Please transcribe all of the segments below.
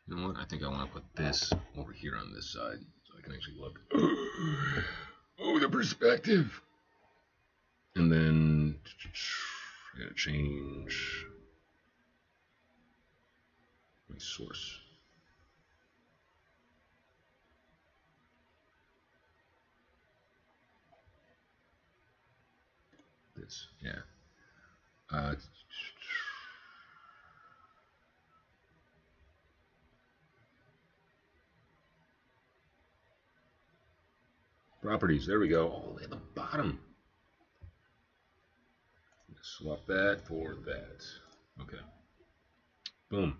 You know what? I think I want to put this over here on this side so I can actually look. Oh, the perspective. And then I gotta change my source. This, yeah. Uh, Properties, there we go. All the way at the bottom. Swap that for that. Okay. Boom.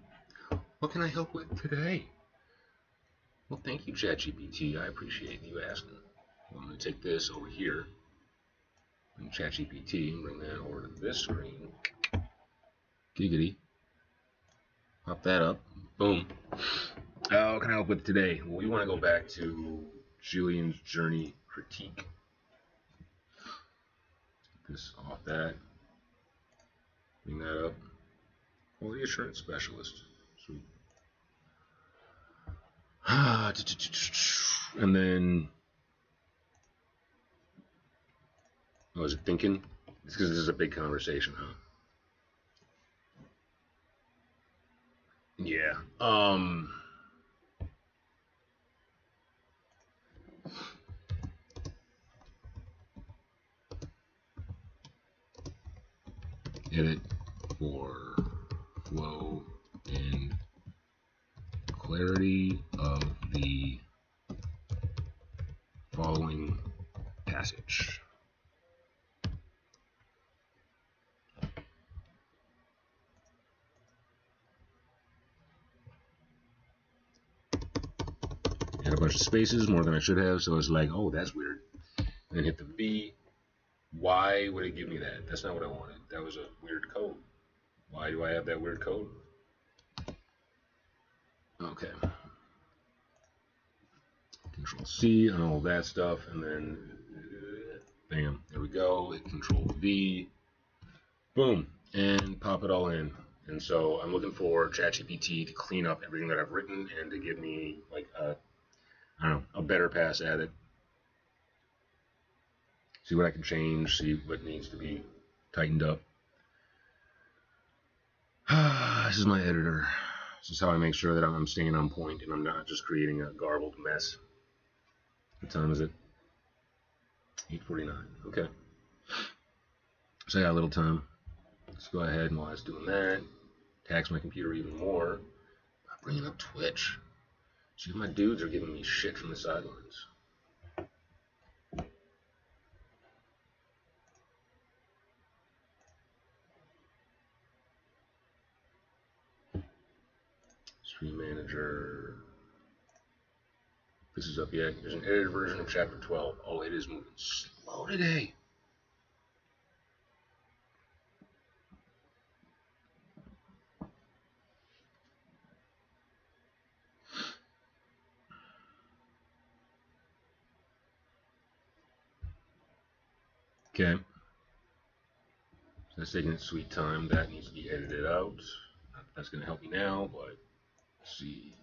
What can I help with today? Well, thank you, ChatGPT. I appreciate you asking. Well, I'm going to take this over here and ChatGPT and bring that over to this screen. Giggity. Pop that up. Boom. What can I help with today? Well, we want to go back to Julian's Journey Critique. Get this off that. Bring that up. Quality Assurance Specialist. Sweet. And then, I was thinking, it's because this is a big conversation, huh? Yeah. Edit for flow and clarity of the following passage. Had a bunch of spaces, more than I should have, so it's like, oh, that's weird. And then hit the V. Why would it give me that? That's not what I wanted. That was a weird code. Why do I have that weird code? Okay. Control C on all that stuff, and then bam, there we go. Hit Control V, boom, and pop it all in. And so I'm looking for ChatGPT to clean up everything that I've written and to give me like I don't know, a better pass at it. See what I can change. See what needs to be tightened up. This is my editor. This is how I make sure that I'm staying on point and I'm not just creating a garbled mess. What time is it? 8:49. Okay. So I got a little time. Let's go ahead and while I was doing that, tax my computer even more by bringing up Twitch. See, my dudes are giving me shit from the sidelines. Stream Manager. This is up yet. There's an edited version of Chapter 12. Oh, it is moving slow today. Okay. So that's taking its sweet time. That needs to be edited out. That's going to help me now, but let's see.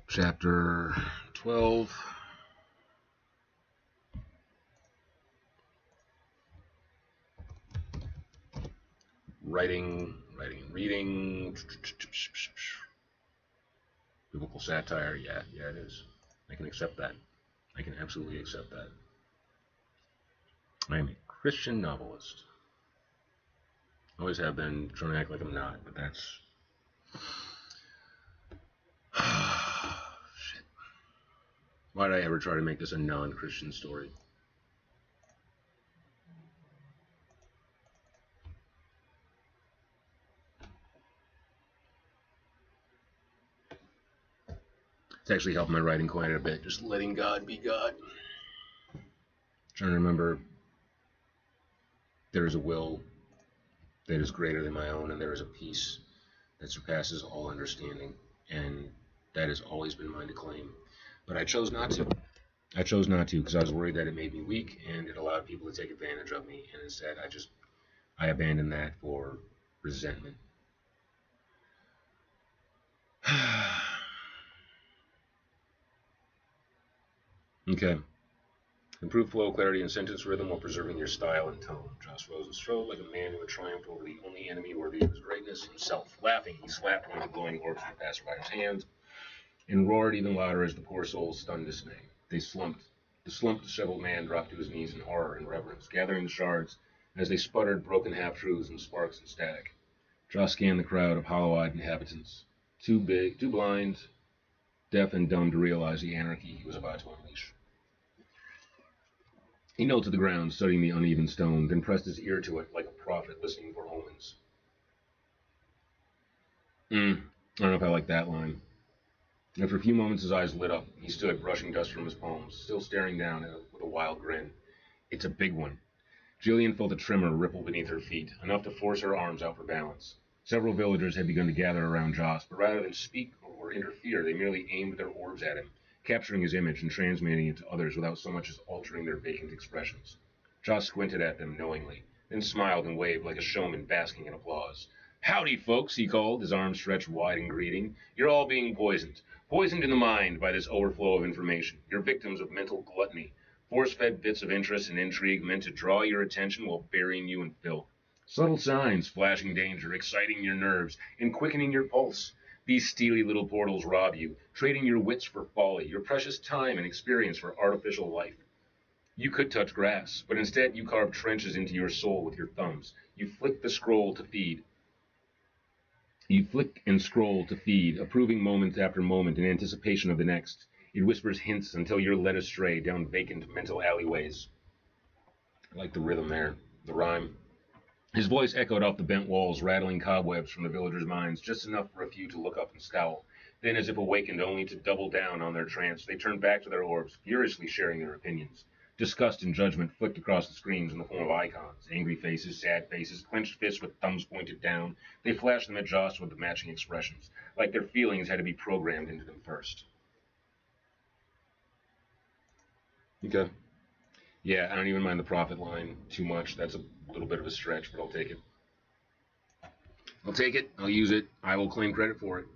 Chapter 12. Writing and reading. Biblical satire. Yeah, it is. I can accept that. I can absolutely accept that. I am a Christian novelist. Always have been, trying to act like I'm not, but that's... Shit. Why did I ever try to make this a non-Christian story? It's actually helped my writing quite a bit, just letting God be God. Trying to remember there is a will that is greater than my own, and there is a peace that surpasses all understanding, and that has always been mine to claim. But I chose not to. I chose not to because I was worried that it made me weak and it allowed people to take advantage of me, and instead I abandoned that for resentment. Okay. Improve flow, clarity, and sentence rhythm while preserving your style and tone. Joss rose and strode like a man who had triumphed over the only enemy worthy of his greatness, himself. Laughing, he slapped one of the glowing orbs in the passerby's hands and roared even louder as the poor soul's stunned dismay. They slumped. The slumped, disheveled man dropped to his knees in horror and reverence, gathering the shards as they sputtered broken half-truths and sparks and static. Joss scanned the crowd of hollow-eyed inhabitants, too big, too blind, deaf and dumb to realize the anarchy he was about to unleash. He knelt to the ground, studying the uneven stone, then pressed his ear to it like a prophet listening for omens. I don't know if I like that line. After a few moments, his eyes lit up. He stood, brushing dust from his palms, still staring down at it with a wild grin. It's a big one. Jillian felt a tremor ripple beneath her feet, enough to force her arms out for balance. Several villagers had begun to gather around Joss, but rather than speak or interfere, they merely aimed their orbs at him, capturing his image and transmitting it to others without so much as altering their vacant expressions. Joss squinted at them knowingly, then smiled and waved like a showman basking in applause. Howdy, folks, he called, his arms stretched wide in greeting. You're all being poisoned. Poisoned in the mind by this overflow of information. You're victims of mental gluttony, force-fed bits of interest and intrigue meant to draw your attention while burying you in filth. Subtle signs, flashing danger, exciting your nerves, and quickening your pulse. These steely little portals rob you, trading your wits for folly, your precious time and experience for artificial life. You could touch grass, but instead you carve trenches into your soul with your thumbs. You flick the scroll to feed. You flick and scroll to feed, approving moment after moment in anticipation of the next. It whispers hints until you're led astray down vacant mental alleyways. I like the rhythm there, the rhyme. His voice echoed off the bent walls, rattling cobwebs from the villagers' minds, just enough for a few to look up and scowl. Then, as if awakened only to double down on their trance, they turned back to their orbs, furiously sharing their opinions. Disgust and judgment flicked across the screens in the form of icons. Angry faces, sad faces, clenched fists with thumbs pointed down. They flashed them at Joss with the matching expressions, like their feelings had to be programmed into them first. Okay. Yeah, I don't even mind the prophet line too much. That's a little bit of a stretch, but I'll take it. I'll take it. I'll use it. I will claim credit for it.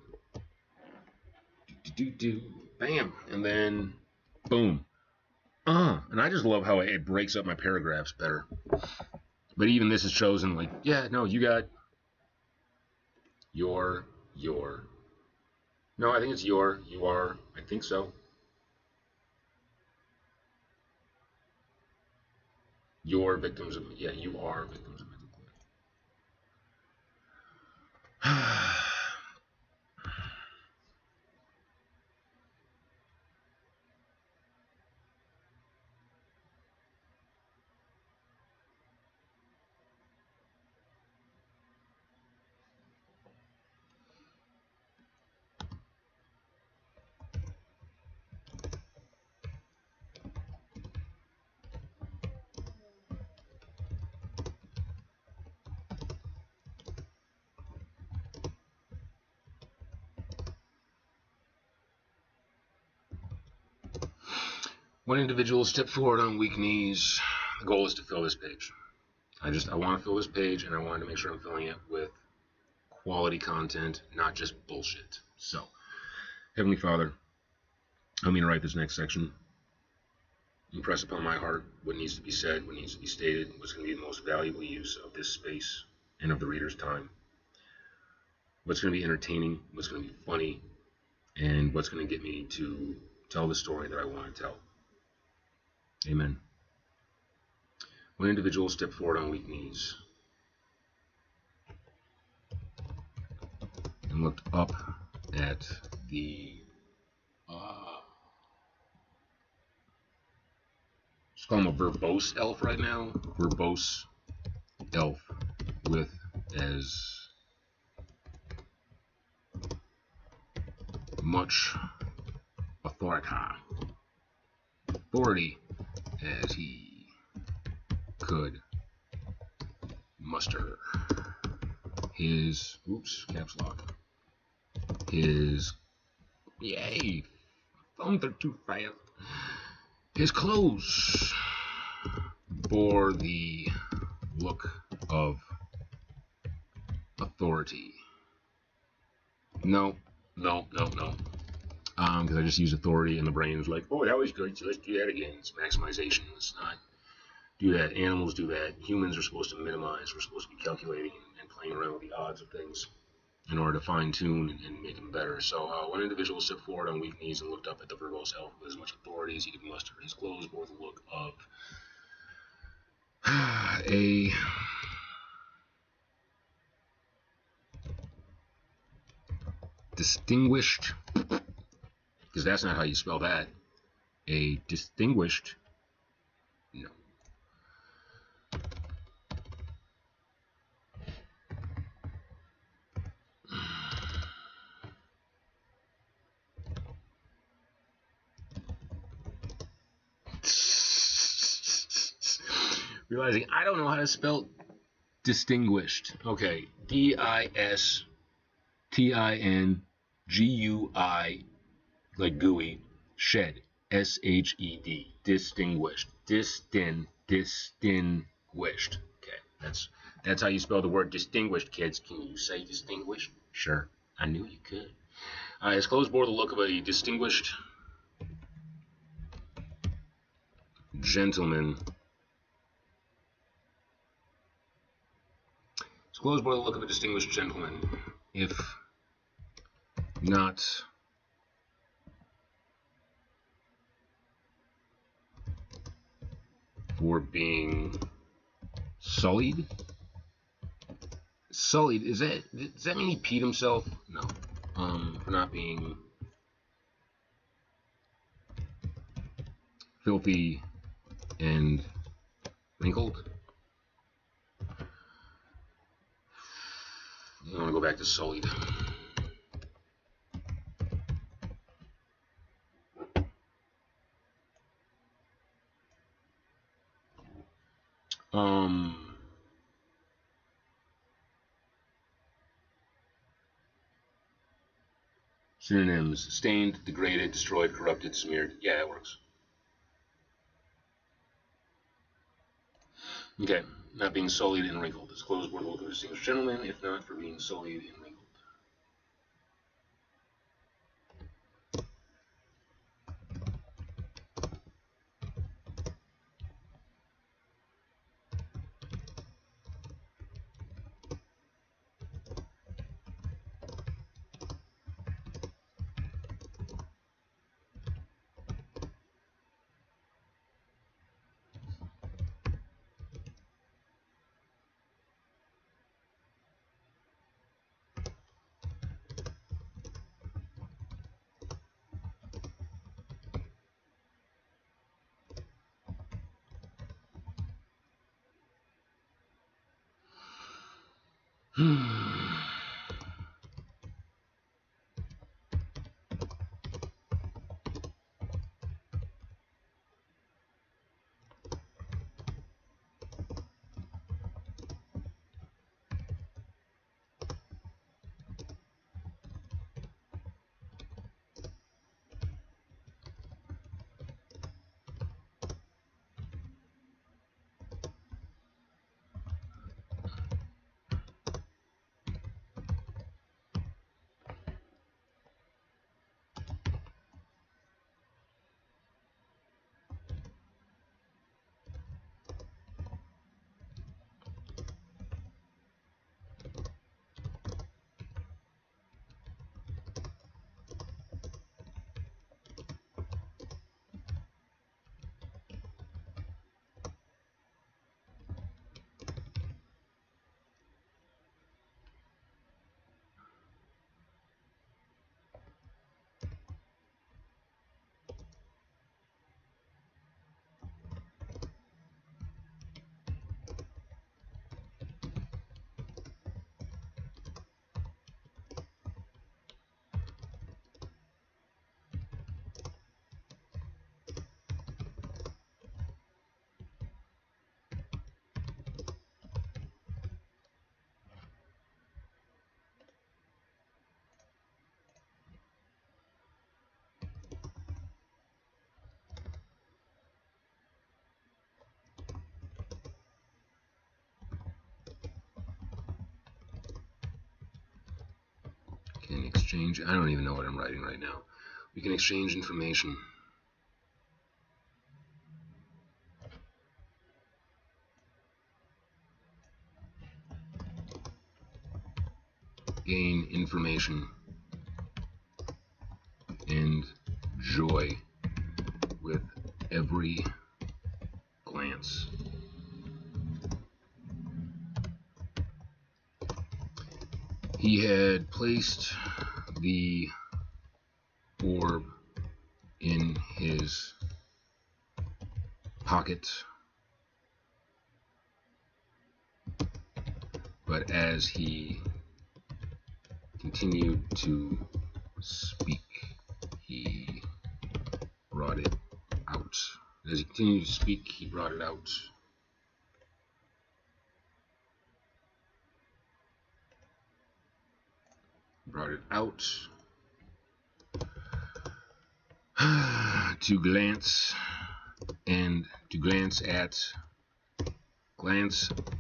Bam. And then, boom. And I just love how it breaks up my paragraphs better. But even this is chosen like, yeah, no, you got your. No, I think it's you are. I think so. You're victims of, yeah, you are victims of mental gluttony. One individual stepped forward on weak knees. The goal is to fill this page. I want to fill this page, and I wanted to make sure I'm filling it with quality content, not just bullshit. So, Heavenly Father, help me to write this next section. Impress upon my heart what needs to be said, what needs to be stated, what's going to be the most valuable use of this space and of the reader's time. What's going to be entertaining, what's going to be funny, and what's going to get me to tell the story that I want to tell. Amen. One individual stepped forward on weak knees and looked up at the just call him a verbose elf right now. Verbose elf with as much authority as he could muster. His caps lock. His thumbs are too fast. His clothes bore the look of authority. No. because I just use authority, and the brain is like, oh, that was good, so let's do that again. It's maximization. Let's not do that. Animals do that. Humans are supposed to minimize. We're supposed to be calculating and playing around with the odds of things in order to fine tune and make them better. So one individual stepped forward on weak knees and looked up at the verbose elf with as much authority as he could muster. His clothes bore the look of a distinguished, because that's not how you spell that. A distinguished, no. Realizing I don't know how to spell distinguished. Okay, DISTINGUI, like gooey, shed, SHED, distinguished, distinguished. Okay, that's how you spell the word distinguished, kids. Can you say distinguished? Sure, I knew you could. His clothes bore the look of a distinguished gentleman. His clothes bore the look of a distinguished gentleman, if not for being sullied. Sullied, does that mean he peed himself? No. For not being filthy and wrinkled. I want to go back to sullied. Synonyms: stained, degraded, destroyed, corrupted, smeared. Yeah, that works. Okay, not being sullied and wrinkled. His clothes bore the look of a distinguished gentleman, if not for being sullied and wrinkled. Can exchange. I don't even know what I'm writing right now. We can exchange information. Gain information and joy with every glance. He had placed the orb in his pocket, but as he continued to speak, he brought it out. As he continued to speak, he brought it out. Brought it out to glance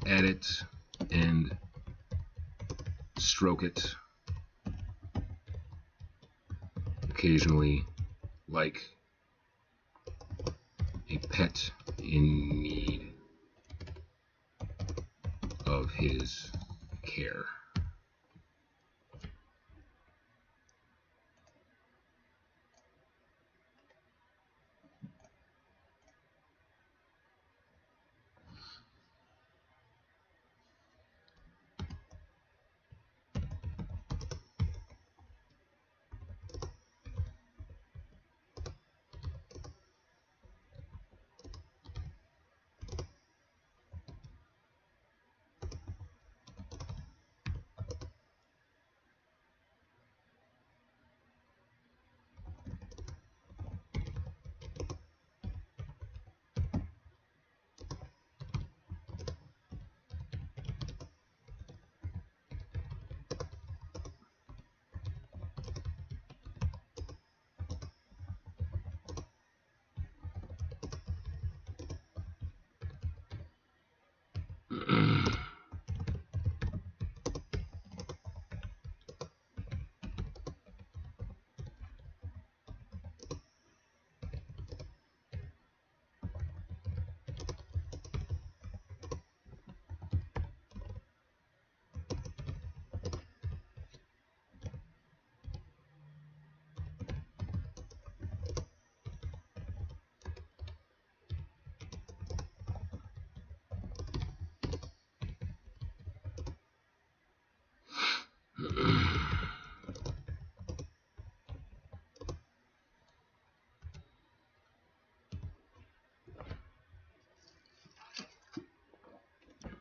at it and stroke it occasionally, like a pet in need of his care.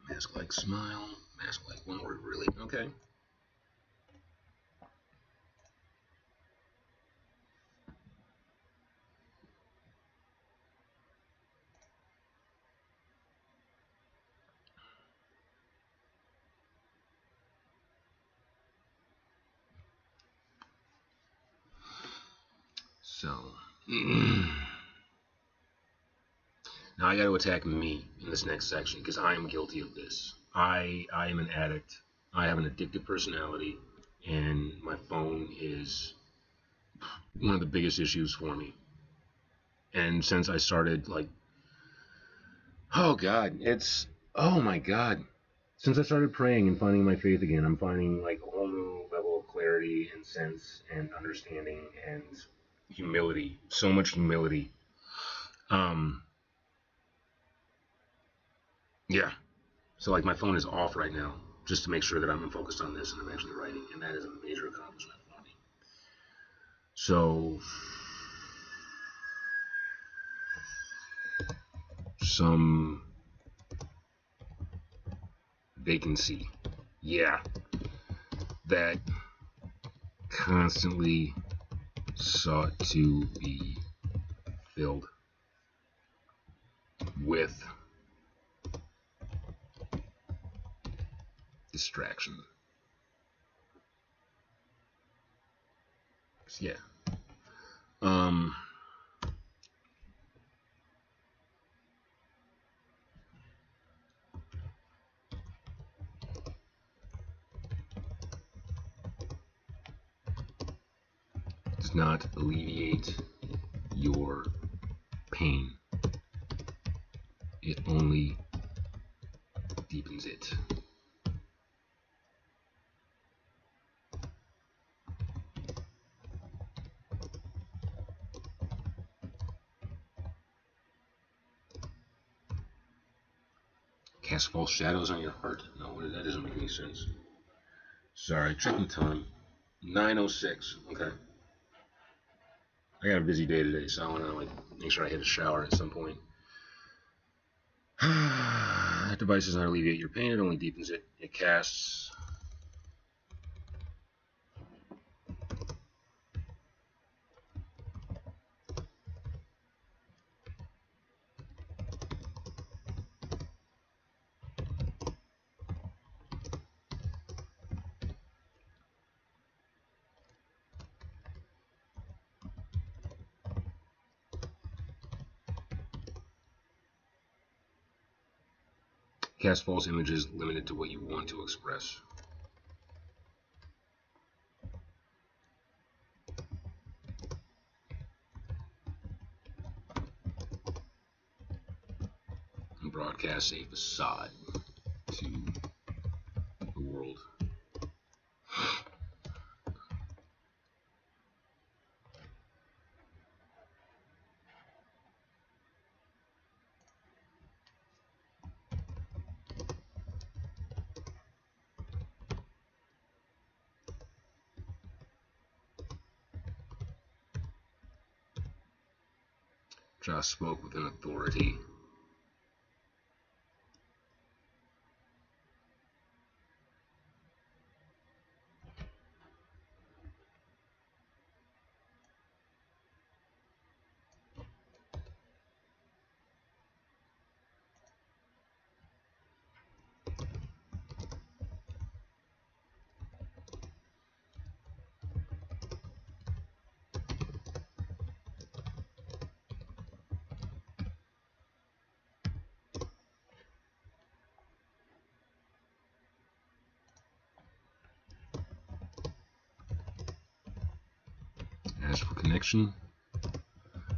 Mask like smile, mask like one word really. Okay. So now I got to attack me in this next section because I am guilty of this. I am an addict. I have an addictive personality, and my phone is one of the biggest issues for me. And since I started, like, oh God, oh my God. Since I started praying and finding my faith again, I'm finding like a whole new level of clarity and sense and understanding and humility. So much humility. Yeah. So like my phone is off right now, just to make sure that I'm focused on this and I'm actually writing, and that is a major accomplishment for me. So some vacancy, yeah, that constantly sought to be filled with distraction. Yeah. Um. does not alleviate your pain. It only deepens it. Cast false shadows on your heart? No, that doesn't make any sense. Sorry, checking time. 9:06. Okay. I got a busy day today, so I want to make sure I hit a shower at some point. That device does not alleviate your pain, it only deepens it. It casts. Cast false images limited to what you want to express. And broadcast a facade to the world. Josh spoke with an authority. As for connection,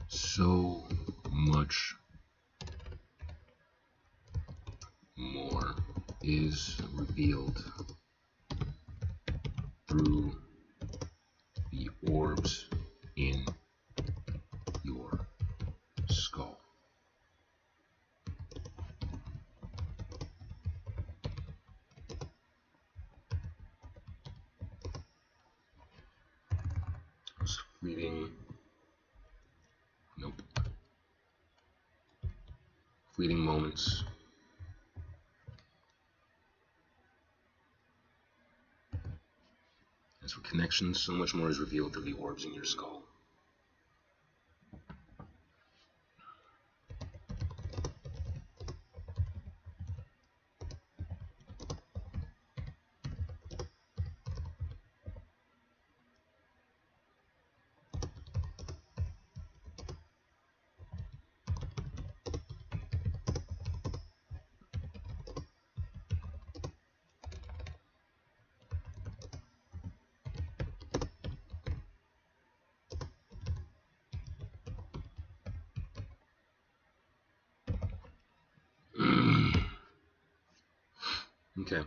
so much more is revealed through the orbs in your skull. Those fleeting moments. As for connections, so much more is revealed through the orbs in your skull. Okay.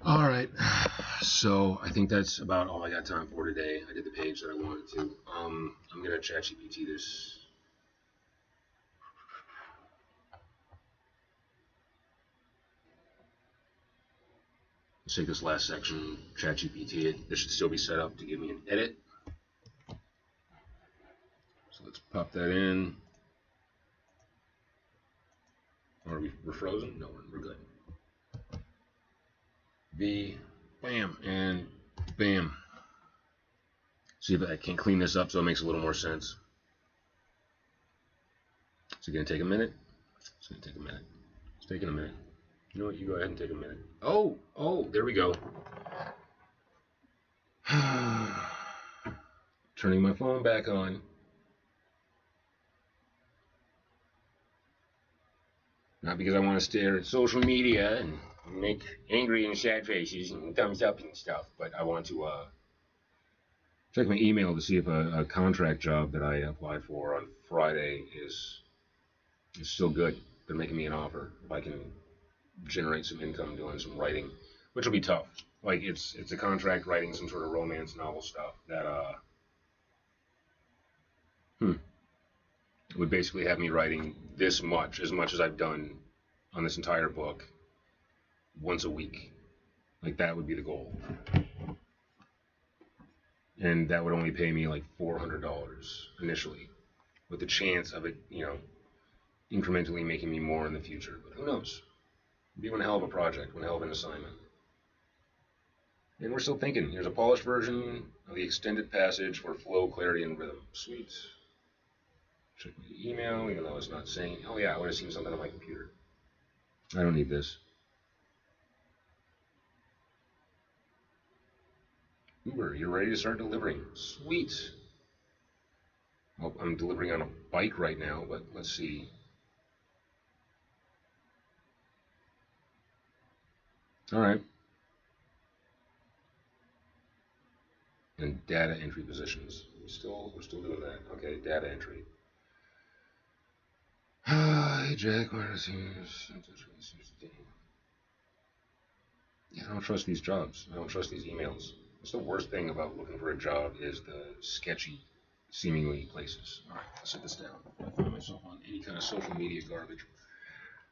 All right. So I think that's about all I got time for today. I did the page that I wanted to. I'm gonna ChatGPT this. Let's take this last section, ChatGPT it. This should still be set up to give me an edit. So let's pop that in. We're frozen? No, we're good. V, bam, and bam. See if I can clean this up so it makes a little more sense. Is it gonna take a minute? It's gonna take a minute. It's taking a minute. You know what? You go ahead and take a minute. Oh, there we go. Turning my phone back on. Not because I want to stare at social media and make angry and sad faces and thumbs up and stuff. But I want to check my email to see if a contract job that I applied for on Friday is still good. They're making me an offer if I can generate some income doing some writing, which will be tough. Like it's a contract writing some sort of romance novel stuff that would basically have me writing this much, as much as I've done on this entire book, once a week. Like that would be the goal, and that would only pay me like $400 initially, with the chance of it, incrementally making me more in the future. But who knows? It'd be one hell of a project, one hell of an assignment. And we're still thinking. Here's a polished version of the extended passage for flow, clarity, and rhythm. Sweet. Check my email, even though it's not saying. Oh yeah, I would have seen something on my computer. I don't need this. Uber, you're ready to start delivering. Sweet. Well, I'm delivering on a bike right now, but let's see. All right. And data entry positions. We're still doing that. Okay, data entry. Hey Jack, where is he? Yeah, I don't trust these jobs. I don't trust these emails. What's the worst thing about looking for a job is the sketchy, seemingly places. All right, I'll set this down. I find myself on any kind of social media garbage.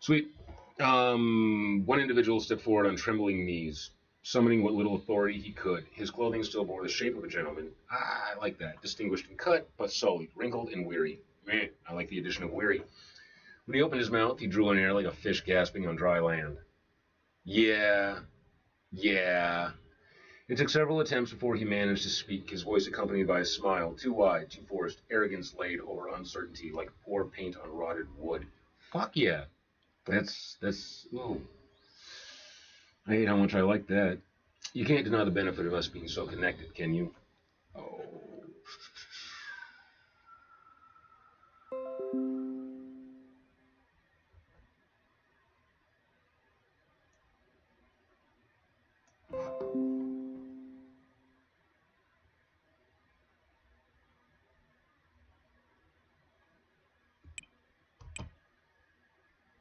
Sweet. One individual stepped forward on trembling knees, summoning what little authority he could. His clothing still bore the shape of a gentleman. Ah, I like that. Distinguished in cut, but sullied, wrinkled, and weary. Man, I like the addition of weary. When he opened his mouth, he drew an air like a fish gasping on dry land. Yeah, yeah. It took several attempts before he managed to speak, his voice accompanied by a smile, too wide, too forced, arrogance laid over uncertainty like poor paint on rotted wood. Fuck yeah. Ooh. I hate how much I like that. You can't deny the benefit of us being so connected, can you? Oh.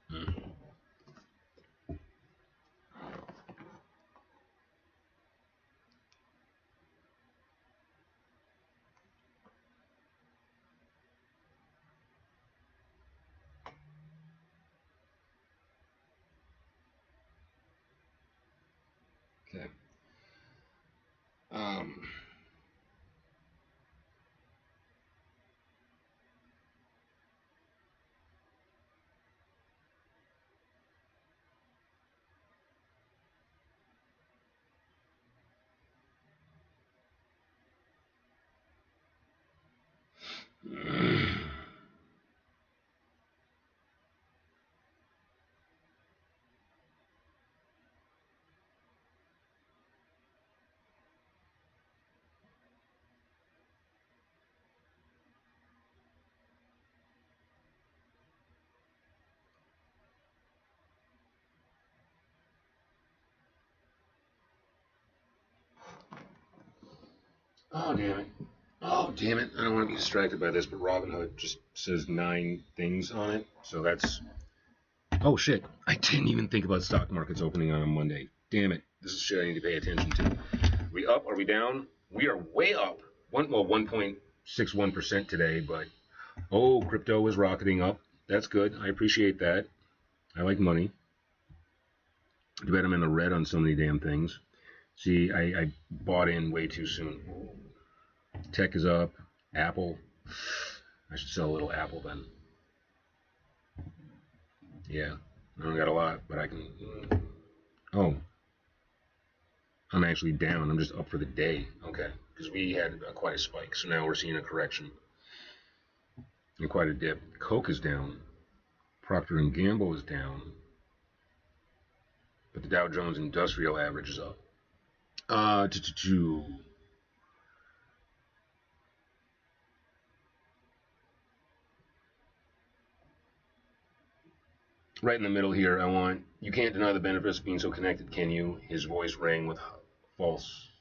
Hmm. Okay. Um. Oh, damn it. Oh, damn it. I don't want to be distracted by this, but Robinhood just says 9 things on it. So that's. Oh, shit. I didn't even think about stock markets opening on a Monday. Damn it. This is shit I need to pay attention to. Are we up? Are we down? We are way up. 1.61% today, but. Oh, crypto is rocketing up. That's good. I appreciate that. I like money. Too bad I'm in the red on so many damn things. See, I bought in way too soon. Tech is up. Apple. I should sell a little Apple then. Yeah, I don't got a lot, but I can. Oh, I'm actually down. I'm just up for the day. Okay, because we had quite a spike, so now we're seeing a correction and quite a dip. Coke is down. Procter and Gamble is down, but the Dow Jones Industrial Average is up. Uh, right in the middle here, I want You can't deny the benefits of being so connected, can you? His voice rang with false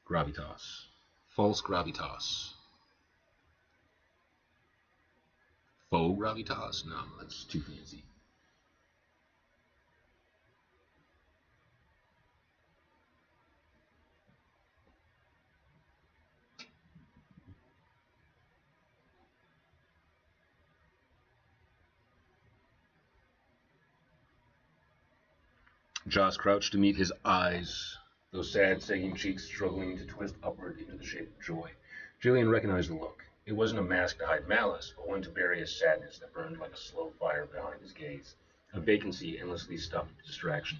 gravitas. False gravitas. Faux gravitas? No, that's too fancy. Joss crouched to meet his eyes, those sad, sagging cheeks struggling to twist upward into the shape of joy. Jillian recognized the look. It wasn't a mask to hide malice, but one to bury a sadness that burned like a slow fire behind his gaze. A vacancy endlessly stuffed distraction.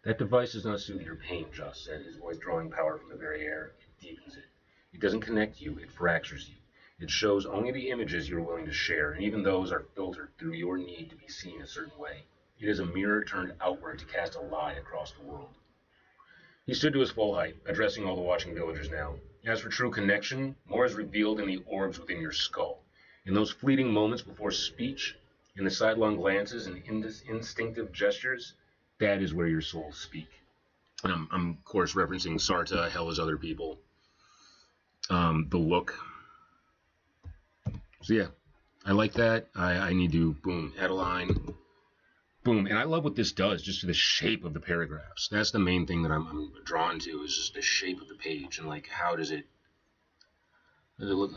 That device does not soothe your pain, Joss said, his voice drawing power from the very air. It deepens it. It doesn't connect you, it fractures you. It shows only the images you're willing to share, and even those are filtered through your need to be seen a certain way. It is a mirror turned outward to cast a lie across the world. He stood to his full height, addressing all the watching villagers now. As for true connection, more is revealed in the orbs within your skull. In those fleeting moments before speech, in the sidelong glances and instinctive gestures, that is where your souls speak. And I'm of course referencing Sarta, Hell is Other People, the look. So yeah, I like that. I need to, boom, add a line. Boom. And I love what this does, just to the shape of the paragraphs. That's the main thing that I'm drawn to, is just the shape of the page and like how does it look?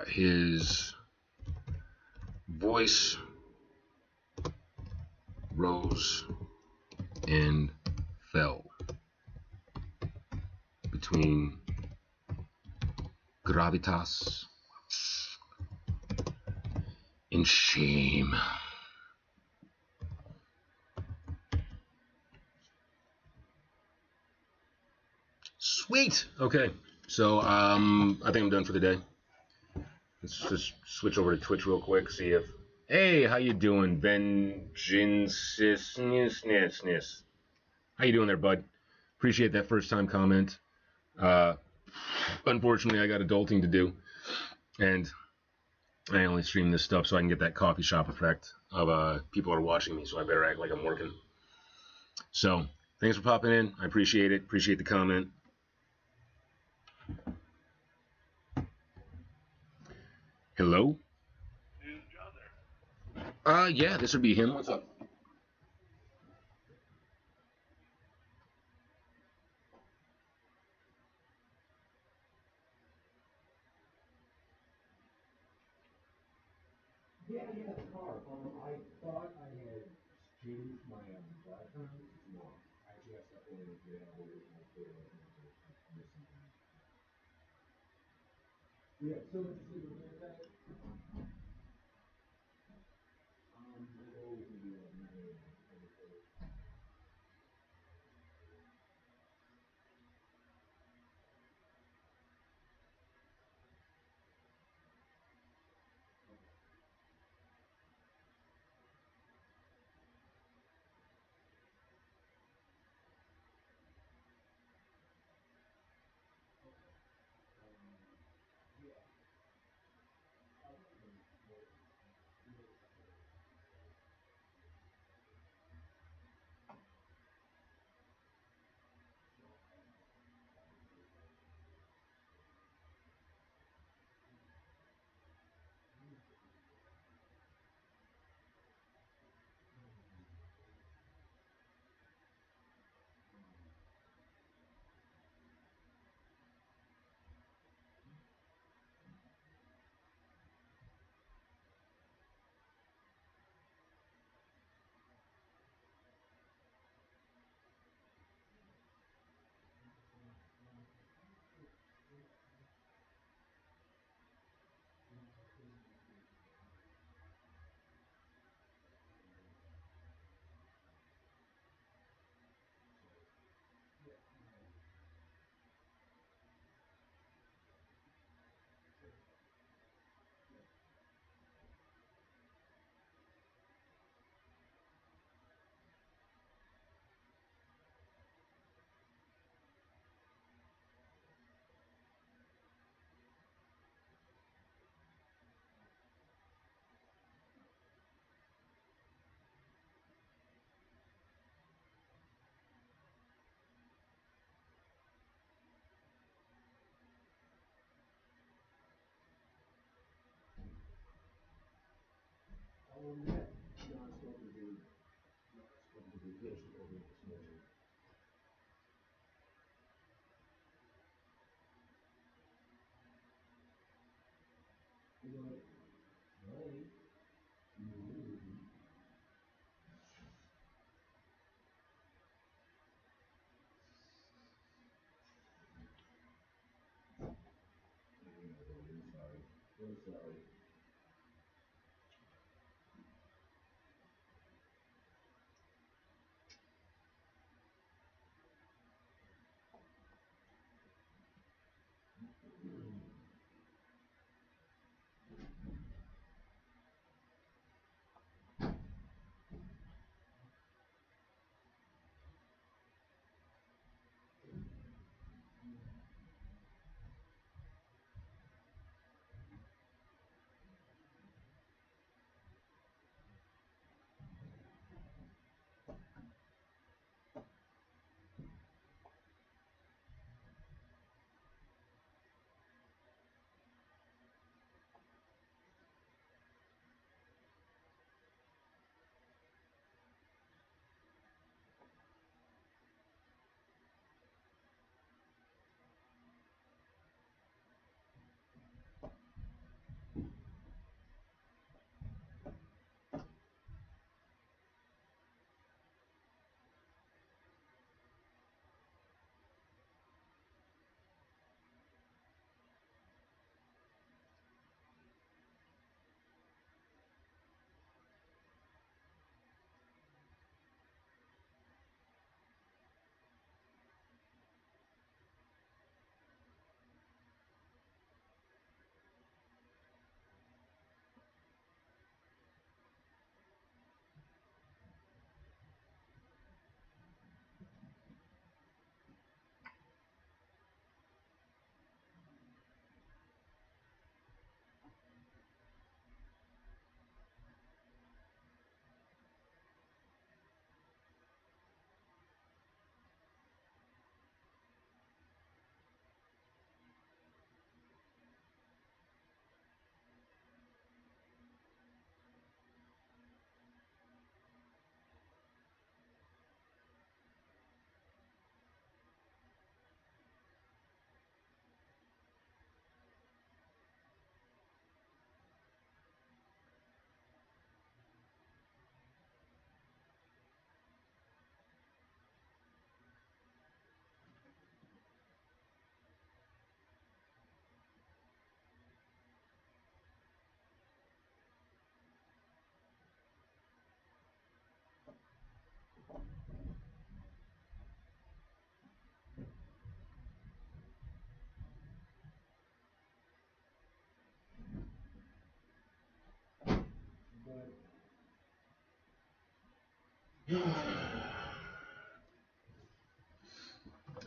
His voice rose and fell between gravitas and shame. Sweet. Okay. So I think I'm done for the day. Let's just switch over to Twitch real quick, see if. Hey, how you doing, Vengeance? How you doing there, bud? Appreciate that first time comment. Unfortunately, I got adulting to do, and I only stream this stuff so I can get that coffee shop effect of people are watching me, so I better act like I'm working. So, thanks for popping in. I appreciate it. Appreciate the comment. Hello? Yeah, this would be him. What's up? Yeah, the car. I thought I had changed my background. No, I actually got stuff in the original photo. Yeah, so interesting to hear that.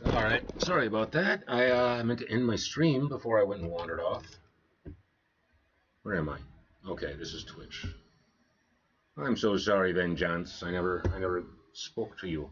Alright, sorry about that. I meant to end my stream before I went and wandered off. Where am I? Okay, this is Twitch. I'm so sorry, Vengeance. I never spoke to you.